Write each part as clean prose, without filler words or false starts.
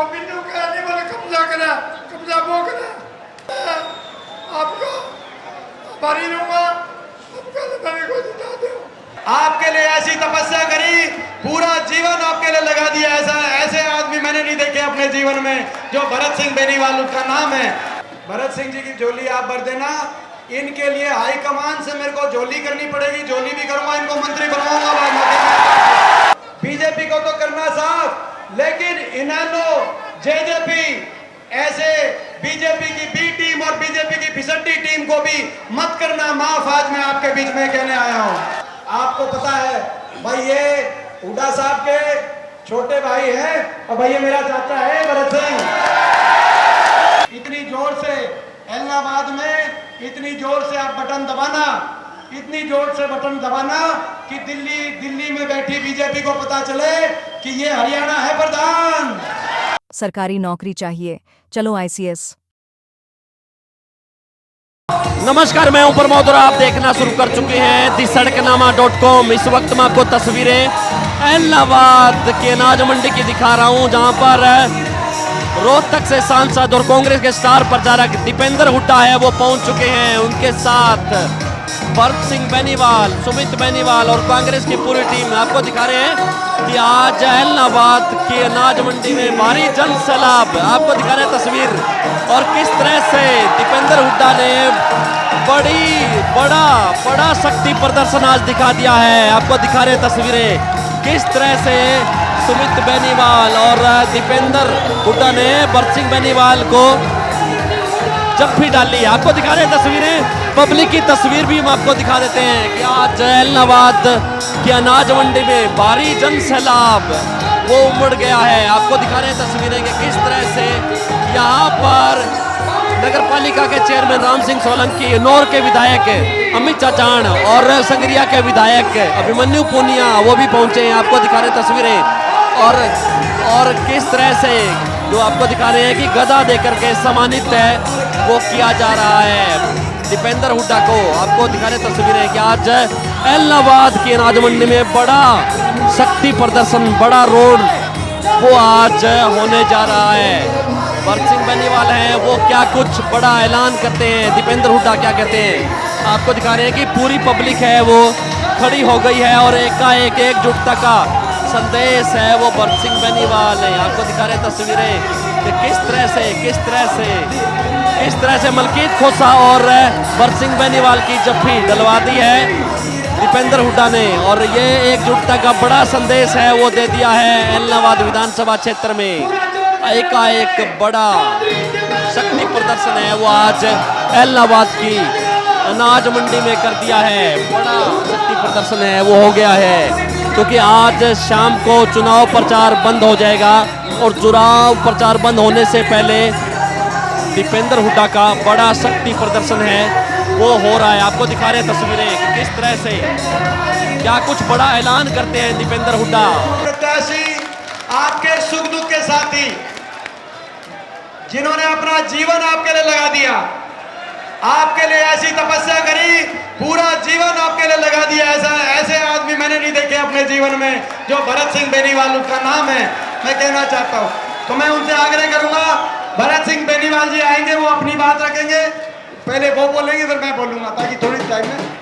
बिन्नू का नहीं बोले कब्जा करा, कब्जा वो करा। आपको बारी रहूंगा, आपका मेरे को जिता दो। आपके लिए ऐसी तपस्या करी, पूरा जीवन आपके लिए लगा दिया। ऐसे आदमी मैंने नहीं देखे अपने जीवन में जो भरत सिंह बेनीवाल उसका नाम है। भरत सिंह जी की झोली आप भर देना। इनके लिए हाईकमान से मेरे को झोली करनी पड़ेगी, झोली भी करूंगा, इनको मंत्री बनवाऊंगा। बीजेपी को तो करना साफ, लेकिन इन्होंने जेजेपी ऐसे बीजेपी की बी टीम और बीजेपी की फिसड्डी टीम को भी मत करना माफ। आज मैं आपके बीच में कहने आया हूं। आपको पता है भाई, ये हुड्डा साहब के छोटे भाई हैं और भाई ये मेरा चाचा है भरत सिंह। इतनी जोर से इलाहाबाद में इतनी जोर से आप बटन दबाना, इतनी जोर से बटन दबाना कि दिल्ली में बैठी बीजेपी को पता चले कि ये हरियाणा है प्रधान। सरकारी नौकरी चाहिए, चलो ICS। नमस्कार, मैं हूं प्रमोद और आप देखना शुरू कर चुके हैं दी-सड़कनामा.com। इस वक्त मैं आपको तस्वीरें इलाहाबाद के अनाज मंडी की दिखा रहा हूं, जहां पर रोहतक से सांसद और कांग्रेस के स्टार प्रचारक दीपेंद्र हुड्डा है, वो पहुंच चुके हैं। उनके साथ भरत सिंह बेनीवाल, सुमित बेनीवाल और कांग्रेस की पूरी टीम। आपको दिखा रहे हैं कि आज इलाहाबाद की अनाज मंडी में भारी जन सैलाब। आपको दिखा रहे हैं तस्वीर, और किस तरह से दीपेंद्र हुड्डा ने बड़ा शक्ति प्रदर्शन आज दिखा दिया है। आपको दिखा रहे हैं तस्वीरें, किस तरह से सुमित बेनीवाल और दीपेंद्र हुड्डा ने भरत सिंह बेनीवाल को जप्फी डाली। आपको दिखा रहे हैं तस्वीरें, पब्लिक की तस्वीर भी हम आपको दिखा देते हैं कि आज इलाहाबाद की अनाज मंडी में भारी जन सैलाब वो उमड़ गया है। आपको दिखा रहे हैं तस्वीरें कि किस तरह से यहाँ पर नगर पालिका के चेयरमैन राम सिंह सोलंकी, नौर के विधायक अमित चाचान और संगरिया के विधायक अभिमन्यु पूनिया वो भी पहुंचे हैं। आपको दिखा रहे हैं तस्वीरें, और किस तरह से जो आपको दिखा रहे हैं कि गदा देकर के सम्मानित है वो किया जा रहा है दीपेंद्र हुड्डा को। आपको दिखा रहे तस्वीरें कि आज इलाहाबाद की अनाज मंडी में बड़ा शक्ति प्रदर्शन, बड़ा रोड वो आज होने जा रहा है। भरत सिंह बेनीवाल हैं, वो क्या कुछ बड़ा ऐलान करते हैं, दीपेंद्र हुड्डा क्या कहते हैं। आपको दिखा रहे हैं कि पूरी पब्लिक है वो खड़ी हो गई है और एकाएक एकजुटता का संदेश है वो भरत सिंह बेनीवाल है। आपको दिखा रहे तस्वीरें कि किस तरह से मलकीत खोसा और भरत सिंह बेनीवाल की जप्फी डलवा दी है दीपेंद्र हुड्डा ने, और ये एकजुटता का बड़ा संदेश है वो दे दिया है इलाहाबाद विधानसभा क्षेत्र में। एकाएक बड़ा शक्ति प्रदर्शन है वो आज इलाहाबाद की अनाज मंडी में कर दिया है। बड़ा शक्ति प्रदर्शन है वो हो गया है, क्योंकि आज शाम को चुनाव प्रचार बंद हो जाएगा और चुनाव प्रचार बंद होने से पहले दीपेंद्र हुड्डा का बड़ा शक्ति प्रदर्शन है वो हो रहा है। आपको दिखा रहे हैं तस्वीरें कि किस तरह से क्या कुछ बड़ा ऐलान करते हैं दीपेंद्र हुड्डा। प्रत्याशी आपके सुख दुख के साथी, जिन्होंने अपना जीवन आपके लिए लगा दिया, आपके लिए ऐसी तपस्या करी, पूरा जीवन आपके लिए लगा दिया। ऐसे आदमी मैंने नहीं देखे अपने जीवन में जो भरत सिंह बेनीवाल उसका नाम है। मैं कहना चाहता हूं, तो मैं उनसे आग्रह करूंगा, भरत सिंह बेनीवाल जी आएंगे, वो अपनी बात रखेंगे, पहले वो बोलेंगे फिर मैं बोलूंगा, ताकि थोड़ी टाइम में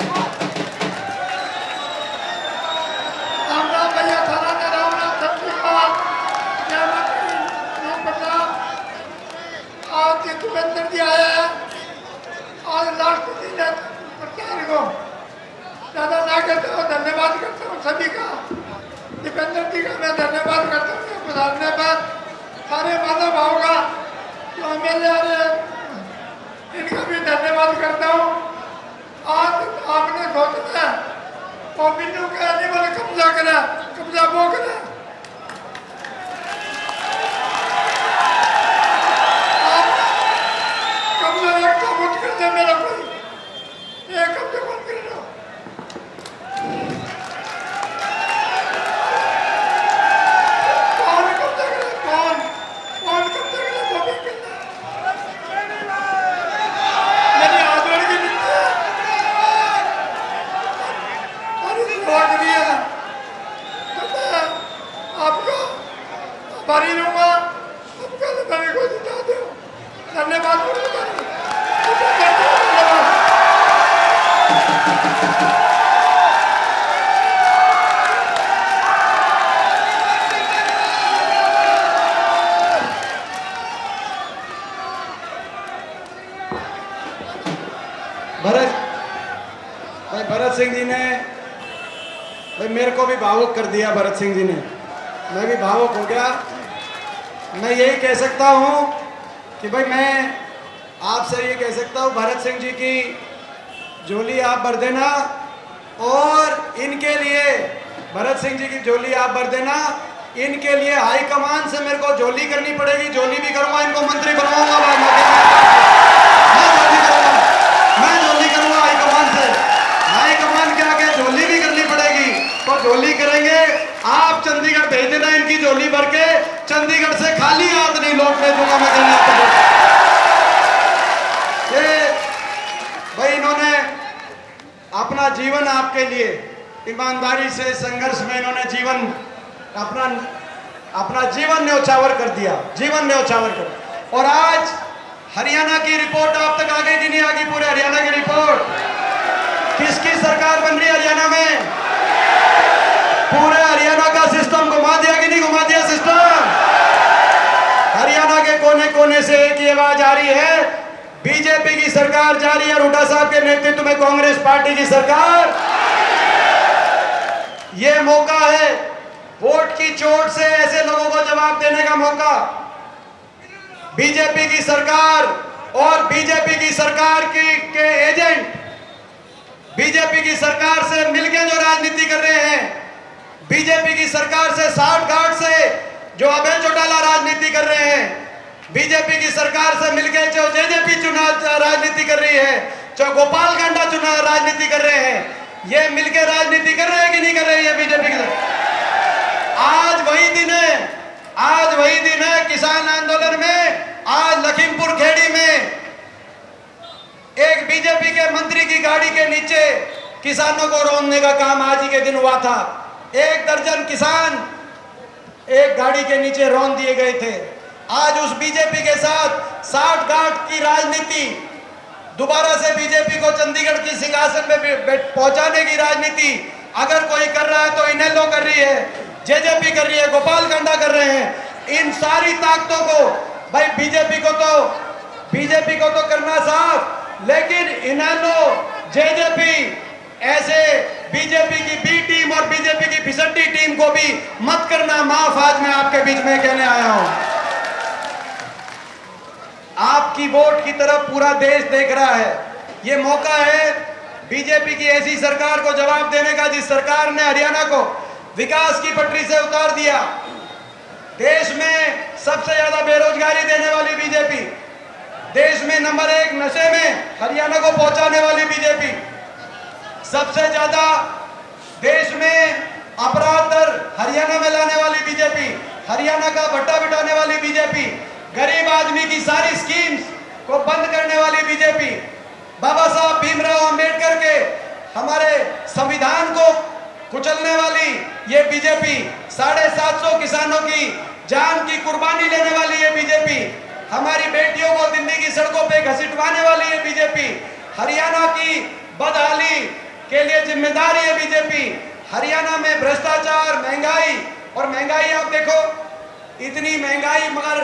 दीपेंद्र जी आया है। आज लास्ट दिन है प्रचार को, ज़्यादा ना करता हूँ, धन्यवाद करता हूँ सभी का। दीपेंद्र जी का मैं धन्यवाद करता हूँ पधारने पर, सारे माता भाव का जो MLA आ रहे हैं इनका भी धन्यवाद करता हूँ। आज आपने सोचना है वो बिन्नू का नहीं बोले कब्जा करा, कब्जा वो करा। मेरा कोई एक कब्जे कौन करेगा? कौन कब्जा करे? कौन कब्जा करे? वो भी करना। मेरी आदर की नीति है, सारी रोक दी है। तो मैं आपको आभारी रहूंगा, सभी को जिता दो। धन्यवाद धन्यवाद। भरत सिंह जी ने भाई मेरे को भी भावुक कर दिया। भरत सिंह जी ने, मैं भी भावुक हो गया। मैं यही कह सकता हूँ कि भाई मैं आपसे ये कह सकता हूँ, भरत सिंह जी की झोली आप भर देना और इनके लिए, भरत सिंह जी की झोली आप भर देना। इनके लिए हाईकमान से मेरे को झोली करनी पड़ेगी, झोली भी करूँगा, इनको मंत्री बनाऊंगा। मैं झोली करूँगा हाईकमान से, हाईकमान के आगे झोली भी करनी पड़ेगी तो झोली करेंगे। आप चंडीगढ़ भेज देना इनकी झोली भर के, चंडीगढ़ से खाली हाथ नहीं लौटने दूंगा मैं कहने आपको। भाई इन्होंने अपना जीवन आपके लिए ईमानदारी से संघर्ष में इन्होंने जीवन अपना जीवन न्यौछावर कर दिया, जीवन न्यौछावर कर। और आज हरियाणा की रिपोर्ट आप तक आ गई कि नहीं आ गई? पूरे हरियाणा की रिपोर्ट, किसकी सरकार बन रही है हरियाणा में? पूरे हरियाणा का सिस्टम घुमा दिया कि नहीं घुमा दिया सिस्टम? हरियाणा के कोने कोने से एक ही आवाज आ रही है, बीजेपी की सरकार जा रही है, हुड्डा साहब के नेतृत्व में कांग्रेस पार्टी की सरकार। ये मौका है वोट की चोट से ऐसे लोगों को जवाब देने का मौका। बीजेपी की सरकार और बीजेपी की सरकार के एजेंट बीजेपी की सरकार से मिलकर जो राजनीति कर रहे हैं, बीजेपी की सरकार से साठ गांठ से जो अभय चौटाला राजनीति कर रहे हैं, बीजेपी की सरकार से मिलकर जो जेजेपी चुनाव राजनीति कर रही है, जो गोपाल कांडा चुनाव राजनीति कर रहे हैं, ये मिलकर राजनीति कर रहे हैं कि नहीं कर रहे हैं बीजेपी की? आज वही दिन है, आज वही दिन है किसान आंदोलन में। आज लखीमपुर खेड़ी में एक बीजेपी के मंत्री की गाड़ी के नीचे किसानों को रौंदने का काम आज ही के दिन हुआ था। 1 दर्जन किसान एक गाड़ी के नीचे रौंद दिए गए थे। आज उस बीजेपी के साथ साठ गांठ की राजनीति, दोबारा से बीजेपी को चंडीगढ़ की सिंहासन में पहुंचाने की राजनीति अगर कोई कर रहा है तो इनेलो कर रही है, जेजेपी कर रही है, गोपाल कांडा कर रहे हैं। इन सारी ताकतों को भाई बीजेपी को तो करना साफ, लेकिन इनेलो, जेजेपी, ऐसे बीजेपी की बी टीम और बीजेपी की फिसड्डी टीम को भी मत करना माफ। आज मैं आपके बीच में कहने आया हूं, आपकी वोट की तरफ पूरा देश देख रहा है। ये मौका है बीजेपी की ऐसी सरकार को जवाब देने का जिस सरकार ने हरियाणा को विकास की पटरी से उतार दिया। देश में सबसे ज्यादा बेरोजगारी देने वाली बीजेपी, देश में नंबर 1 नशे में हरियाणा को पहुंचाने वाली बीजेपी, सबसे ज्यादा देश में अपराध दर हरियाणा में लाने वाली बीजेपी, हरियाणा का भट्टा बिठाने वाली बीजेपी, गरीब आदमी की सारी स्कीम्स को बंद करने वाली बीजेपी, बाबा साहब भीमराव अंबेडकर के हमारे संविधान को कुचलने वाली ये बीजेपी, 750 किसानों की जान की कुर्बानी लेने वाली ये बीजेपी, हमारी बेटियों को दिल्ली की सड़कों पे घसीटवाने वाली ये बीजेपी, हरियाणा की बदहाली के लिए जिम्मेदार ये बीजेपी, हरियाणा में भ्रष्टाचार, महंगाई, और महंगाई आप देखो इतनी महंगाई, मगर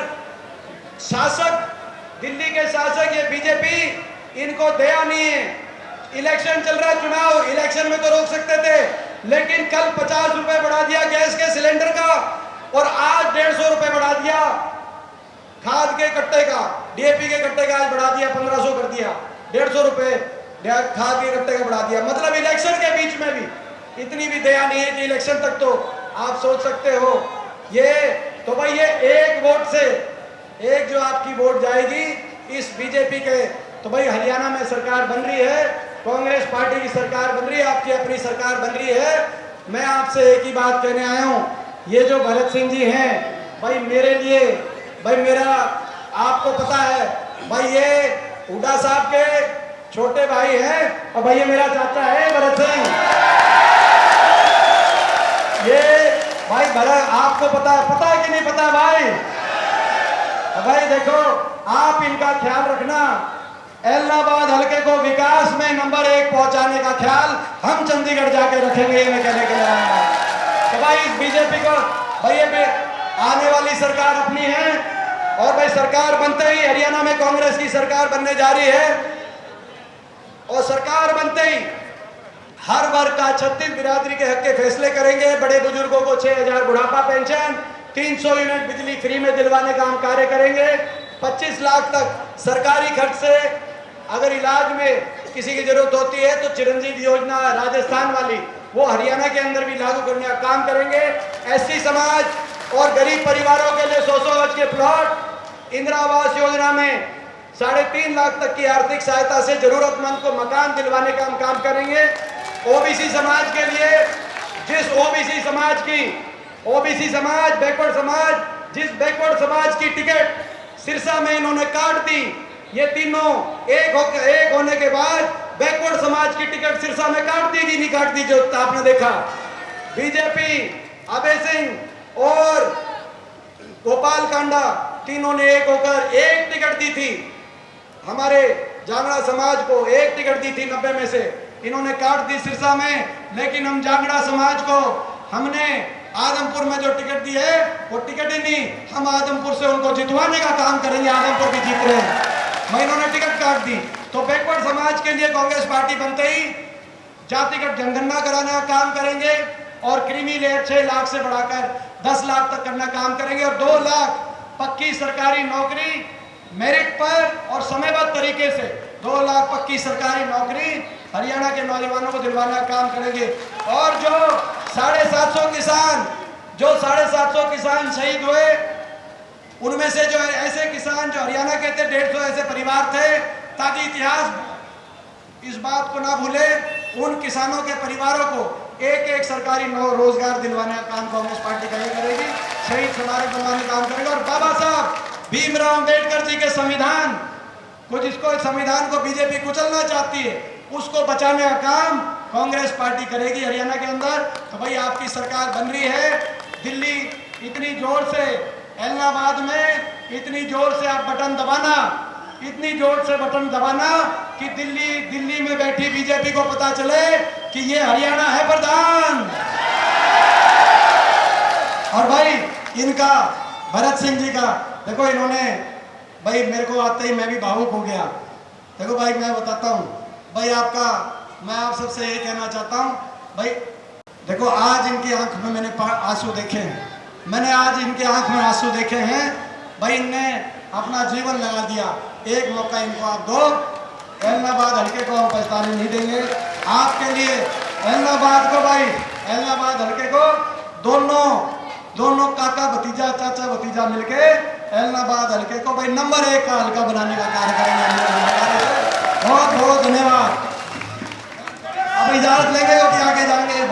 शासक, दिल्ली के शासक ये बीजेपी, इनको दया नहीं है। इलेक्शन चल रहा है, चुनाव, इलेक्शन में तो रोक सकते थे, लेकिन कल 50 रुपए बढ़ा दिया गैस के सिलेंडर का, और आज 150 रुपए बढ़ा दिया खाद के कट्टे का, डीएपी के कट्टे का आज बढ़ा दिया, 1500 कर दिया, 150 रुपए खाद के कट्टे का बढ़ा दिया। मतलब इलेक्शन के बीच में भी इतनी भी दया नहीं है कि इलेक्शन तक तो आप सोच सकते हो। ये तो भाई ये एक वोट से, एक जो आपकी वोट जाएगी इस बीजेपी के, तो भाई हरियाणा में सरकार बन रही है, कांग्रेस पार्टी की सरकार बन रही है, आपकी अपनी सरकार बन रही है। मैं आपसे एक ही बात कहने आया हूं, ये जो भरत सिंह जी हैं भाई, मेरे लिए भाई, मेरा आपको पता है भाई, ये हुड्डा साहब के छोटे भाई हैं, और भाई ये मेरा चाचा है भरत सिंह। ये भाई भरत, आपको पता है कि नहीं पता भाई? तो भाई देखो, आप इनका ख्याल रखना। एलनाबाद हल्के को विकास में नंबर 1 पहुंचाने का ख्याल हम चंडीगढ़ जाके रखेंगे, ये मैं कहने के लिए आया। तो भाई इस बीजेपी को भाई ये आने वाली सरकार अपनी है, और भाई सरकार बनते ही हरियाणा में कांग्रेस की सरकार बनने जा रही है, और सरकार बनते ही हर वर्ग का 36 बिरादरी के हक के फैसले करेंगे। बड़े बुजुर्गों को 6,000 बुढ़ापा पेंशन, 300 यूनिट बिजली फ्री में दिलवाने का हम कार्य करेंगे। 25 लाख तक सरकारी खर्च से अगर इलाज में किसी की जरूरत होती है तो चिरंजीवी योजना राजस्थान वाली वो हरियाणा के अंदर भी लागू करने का काम करेंगे। एससी समाज और गरीब परिवारों के लिए 100 गज के प्लॉट, इंदिरा आवास योजना में 3.5 लाख तक की आर्थिक सहायता से जरूरतमंद को मकान दिलवाने का हम काम करेंगे। ओबीसी समाज के लिए, जिस ओबीसी समाज बैकवर्ड समाज, जिस बैकवर्ड समाज की टिकट सिरसा में इन्होंने काट दी, ये तीनों एक होने के बाद बैकवर्ड समाज की टिकट सिरसा में काट दी कि नहीं काट दी, जो आपने देखा। बीजेपी, अभय सिंह और गोपाल कांडा तीनों ने एक होकर एक टिकट दी थी, हमारे जांगड़ा समाज को एक टिकट दी थी 90 में से, इन्होंने काट दी सिरसा में। लेकिन हम जांगड़ा समाज को हमने आदमपुर में जो टिकट दी है वो टिकट ही नहीं, हम आदमपुर से उनको जितवाने का काम करेंगे। आदमपुर भी जीत रहे हैं, मैं इन्होंने टिकट काट दी। तो बैकवर्ड समाज के लिए कांग्रेस पार्टी बनते ही जातिगत जनगणना कराने का काम करेंगे, और क्रीमी लेयर 6 लाख से बढ़ाकर 10 लाख तक करना काम करेंगे, और 2 लाख पक्की सरकारी नौकरी मेरिट पर और समयबद्ध तरीके से 2 लाख पक्की सरकारी नौकरी हरियाणा के नौजवानों को दिलवाने का काम करेंगे। और जो 750 किसान शहीद हुए, उनमें से जो ऐसे किसान जो हरियाणा के थे 150 ऐसे परिवार थे, ताकि इतिहास इस बात को ना भूले, उन किसानों के परिवारों को एक सरकारी रोजगार दिलवाने का काम कांग्रेस पार्टी करेगी। शहीद स्मारक बनवाने का काम करेगा। और बाबा साहब भीमराव अंबेडकर जी के संविधान को, जिसको संविधान को बीजेपी कुचलना चाहती है, उसको बचाने का काम कांग्रेस पार्टी करेगी हरियाणा के अंदर। तो भाई आपकी सरकार बन रही है। दिल्ली इतनी जोर से, एलनाबाद में इतनी जोर से आप बटन दबाना, इतनी जोर से बटन दबाना कि दिल्ली में बैठी बीजेपी को पता चले कि ये हरियाणा है प्रधान। और भाई इनका भरत सिंह जी का देखो, इन्होंने भाई मेरे को आते ही मैं भी भावुक हो गया। देखो भाई मैं बताता हूँ भाई, मैं आप सबसे ये कहना चाहता हूँ भाई, देखो आज इनकी आंख में मैंने आंसू देखे हैं, मैंने आज इनके आंख में आंसू देखे हैं। भाई इनने अपना जीवन लगा दिया, एक मौका इनको आप दो। एलनाबाद हल्के को हम पछताने नहीं देंगे आपके लिए। एलनाबाद को भाई, एलनाबाद हल्के को दोनों काका भतीजा, चाचा भतीजा मिलके एलनाबाद हल्के को भाई नंबर 1 का हल्का बनाने का कार्य करेंगे। बहुत बहुत धन्यवाद। अब इजाजत लेंगे कि आगे जाएंगे।